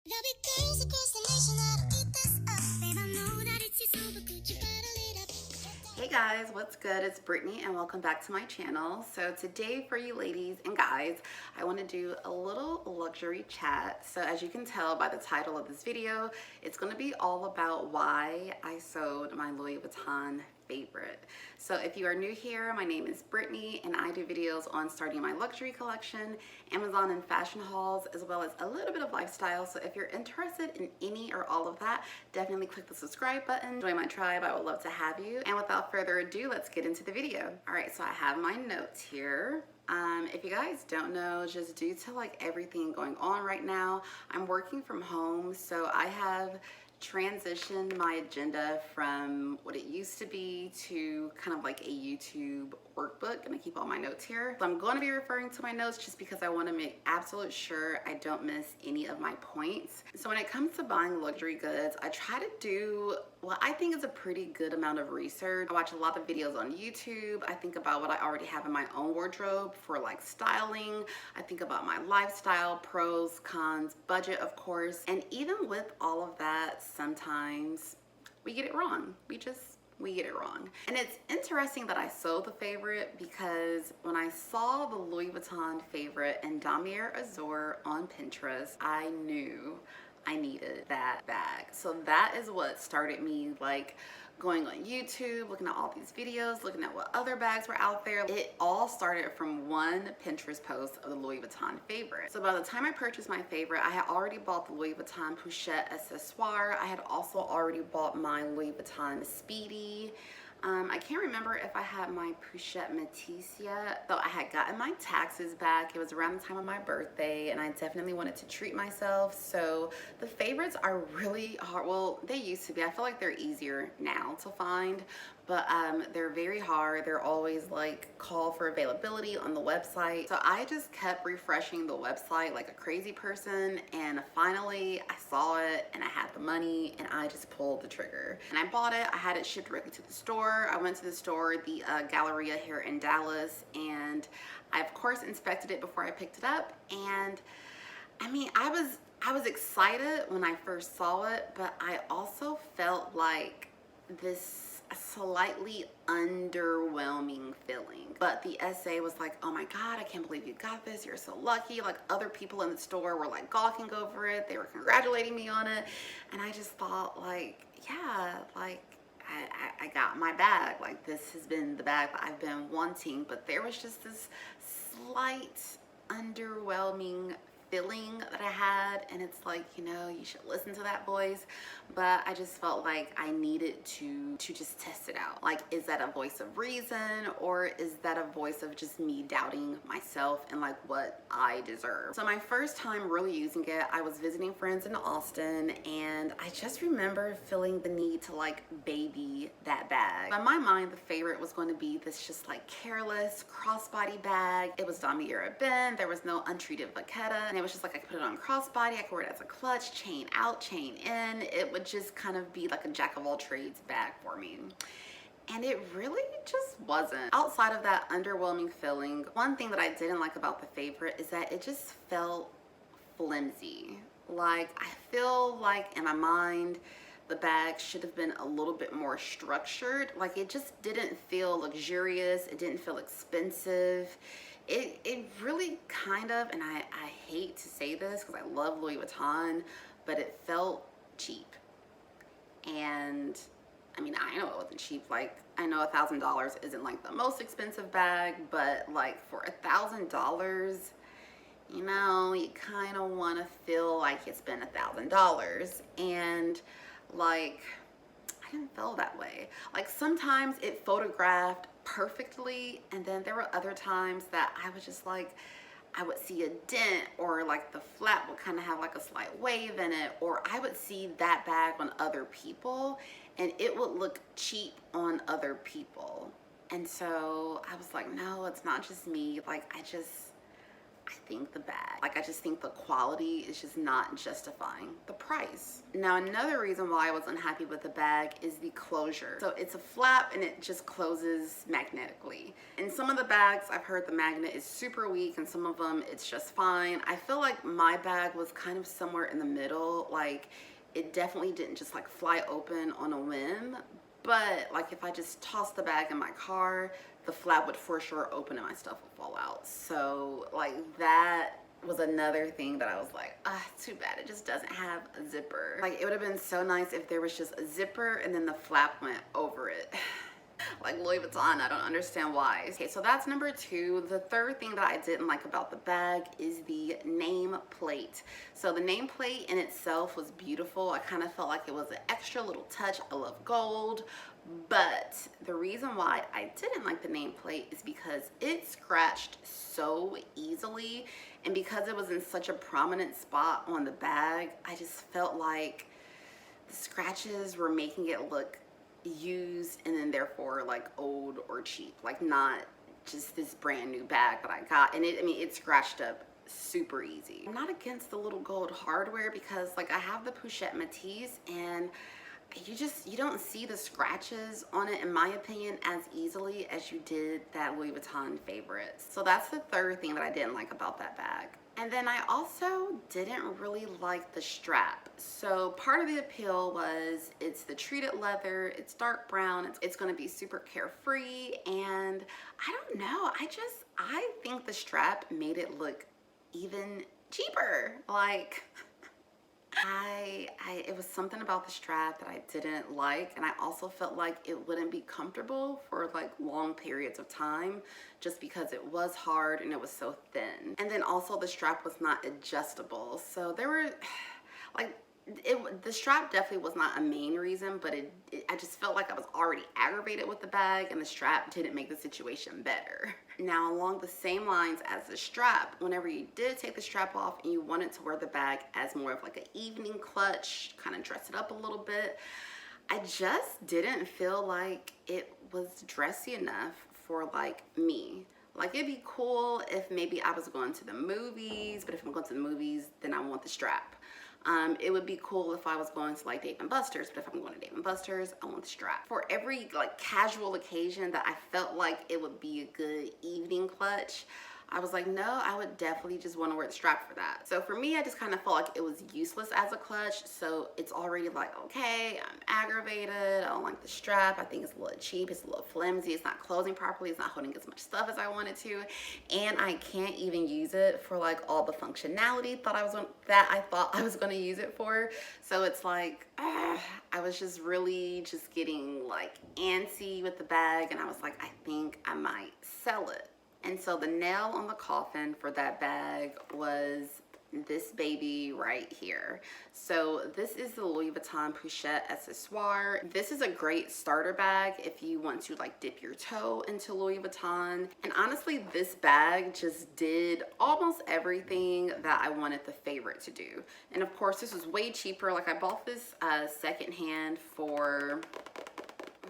There'll be girls across the nation that'll eat this up. Babe, I know that it's your soul, but could you bottle it up? Hey guys, what's good? It's Brittany and welcome back to my channel. So today for you ladies and guys, I want to do a little luxury chat. So as you can tell by the title of this video, it's going to be all about why I sold my Louis Vuitton Favorite. So if you are new here, my name is Brittany and I do videos on starting my luxury collection, Amazon and fashion hauls, as well as a little bit of lifestyle. So if you're interested in any or all of that, definitely click the subscribe button. Join my tribe, I would love to have you. And without further ado, let's get into the video. All right, so I have my notes here. If you guys don't know, just due to like everything going on right now, I'm working from home, so I have transitioned my agenda from what it used to be to kind of like a YouTube workbook, and I keep all my notes here. So I'm going to be referring to my notes just because I want to make absolute sure I don't miss any of my points. So when it comes to buying luxury goods, I try to do what I think is a pretty good amount of research. I watch a lot of videos on YouTube. I think about what I already have in my own wardrobe for like styling. I think about my lifestyle, pros, cons, budget of course. And even with all of that, sometimes we get it wrong. We get it wrong. And it's interesting that I sold the Favorite because when I saw the Louis Vuitton Favorite and Damier Azur on Pinterest, I knew I needed that bag. So that is what started me like going on YouTube, looking at all these videos, looking at what other bags were out there. It all started from one Pinterest post of the Louis Vuitton Favorite. So by the time I purchased my Favorite, I had already bought the Louis Vuitton Pochette Accessoire. I had also already bought my Louis Vuitton Speedy. I can't remember if I had my Pochette Matisse yet, though I had gotten my taxes back. It was around the time of my birthday and I definitely wanted to treat myself. So the Favorites are really hard. Well, they used to be. I feel like they're easier now to find, but they're very hard. They're always like call for availability on the website. So I just kept refreshing the website like a crazy person, and finally I saw it and I had the money and I just pulled the trigger and I bought it. I had it shipped directly to the store. I went to the store, the Galleria here in Dallas, and I of course inspected it before I picked it up. And I mean, I was excited when I first saw it, but I also felt like this slightly underwhelming feeling. But the essay was like, oh my God, I can't believe you got this. You're so lucky. Like other people in the store were like gawking over it. They were congratulating me on it. And I just thought like, yeah, like I got my bag. Like this has been the bag that I've been wanting. But there was just this slight underwhelming feeling that I had, and it's like, you know, you should listen to that voice. But I just felt like I needed to just test it out. Like, is that a voice of reason, or is that a voice of just me doubting myself and like what I deserve? So my first time really using it, I was visiting friends in Austin, and I just remember feeling the need to like baby that bag. In my mind, the Favorite was going to be this just like careless crossbody bag. It was Damier Ben. There was no untreated vachetta, and it was just like I could put it on crossbody, I could wear it as a clutch, chain out, chain in. It would just kind of be like a jack of all trades bag for me. And it really just wasn't. Outside of that underwhelming feeling, one thing that I didn't like about the Favorite is that it just felt flimsy. Like I feel like in my mind, the bag should have been a little bit more structured. Like it just didn't feel luxurious. It didn't feel expensive. It really kind of, and I hate to say this because I love Louis Vuitton, but it felt cheap. And I mean, I know it wasn't cheap. Like I know $1,000 isn't like the most expensive bag, but like for $1,000, you know, you kind of want to feel like you spent $1,000. And like I didn't feel that way. Like sometimes it photographed perfectly, and then there were other times that I was just like, I would see a dent, or like the flap would kind of have like a slight wave in it, or I would see that bag on other people and it would look cheap on other people. And so I was like, no, it's not just me. Like I think the bag. Like, I just think the quality is just not justifying the price. Now, another reason why I was unhappy with the bag is the closure. So it's a flap and it just closes magnetically. In some of the bags, I've heard the magnet is super weak, and some of them it's just fine. I feel like my bag was kind of somewhere in the middle. Like, it definitely didn't just like fly open on a whim, but like if I just tossed the bag in my car, the flap would for sure open and my stuff would fall out. So like that was another thing that I was like, ah, too bad it just doesn't have a zipper. Like, it would have been so nice if there was just a zipper and then the flap went over it. Like Louis Vuitton, I don't understand why. Okay, so that's number two. The third thing that I didn't like about the bag is the name plate. So the name plate in itself was beautiful. I kind of felt like it was an extra little touch. I love gold. But the reason why I didn't like the nameplate is because it scratched so easily, and because it was in such a prominent spot on the bag, I just felt like the scratches were making it look used and then therefore like old or cheap, like not just this brand new bag that I got. And it scratched up super easy. I'm not against the little gold hardware because like I have the Pochette Matisse, and you don't see the scratches on it, in my opinion, as easily as you did that Louis Vuitton Favorite. So that's the third thing that I didn't like about that bag. And then I also didn't really like the strap. So part of the appeal was it's the treated leather, it's dark brown, it's gonna be super carefree, and I don't know, I think the strap made it look even cheaper. Like, it was something about the strap that I didn't like, and I also felt like it wouldn't be comfortable for like long periods of time just because it was hard and it was so thin. And then also the strap was not adjustable. So there were like, the strap definitely was not a main reason, but I just felt like I was already aggravated with the bag, and the strap didn't make the situation better. Now, along the same lines as the strap, whenever you did take the strap off and you wanted to wear the bag as more of like an evening clutch, kind of dress it up a little bit, I just didn't feel like it was dressy enough for like me. Like, it'd be cool if maybe I was going to the movies, but if I'm going to the movies, then I want the strap. It would be cool if I was going to like Dave & Buster's, but if I'm going to Dave & Buster's, I want the strap. For every like casual occasion that I felt like it would be a good evening clutch, I was like, no, I would definitely just want to wear the strap for that. So for me, I just kind of felt like it was useless as a clutch. So it's already like, okay, I'm aggravated. I don't like the strap. I think it's a little cheap. It's a little flimsy. It's not closing properly. It's not holding as much stuff as I wanted to. And I can't even use it for like all the functionality that I thought I was going to use it for. So it's like, I was just really just getting like antsy with the bag. And I was like, I think I might sell it. And so the nail on the coffin for that bag was this baby right here. So this is the Louis Vuitton Pochette Accessoire. This is a great starter bag if you want to like dip your toe into Louis Vuitton. And honestly, this bag just did almost everything that I wanted the Favorite to do. And of course, this was way cheaper. Like, I bought this secondhand for,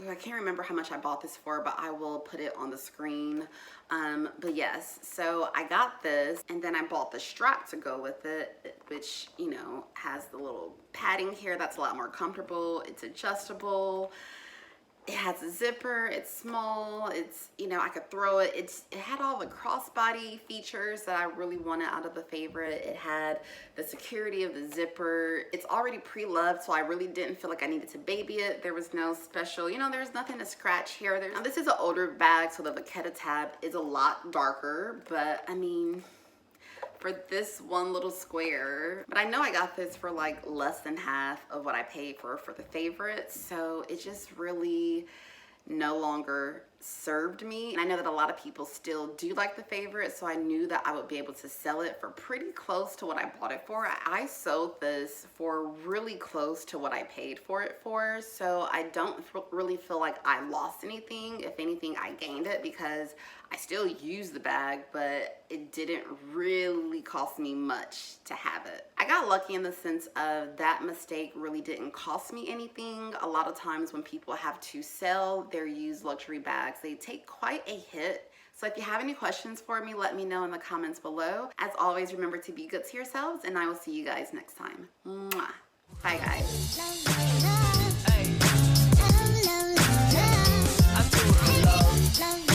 I can't remember how much I bought this for, but I will put it on the screen. But yes, so I got this, and then I bought the strap to go with it, which, you know, has the little padding here that's a lot more comfortable. It's adjustable. It has a zipper. It's small. It's, you know, I could throw it. It had all the crossbody features that I really wanted out of the Favorite. It had the security of the zipper. It's already pre-loved, so I really didn't feel like I needed to baby it. There was no special, you know, there's nothing to scratch here. Now, this is an older bag, so the Vachetta tab is a lot darker, but I mean, for this one little square. But I know I got this for like less than half of what I paid for the Favorite, so it just really no longer served me. And I know that a lot of people still do like the Favorite, so I knew that I would be able to sell it for pretty close to what I bought it for. I sold this for really close to what I paid for it for, so I don't really feel like I lost anything. If anything, I gained it because I still use the bag, but it didn't really cost me much to have it. I got lucky in the sense of that mistake really didn't cost me anything. A lot of times when people have to sell their used luxury bags, they take quite a hit So if you have any questions for me, let me know in the comments below. As always, remember to be good to yourselves, and I will see you guys next time. Mwah. Bye, guys.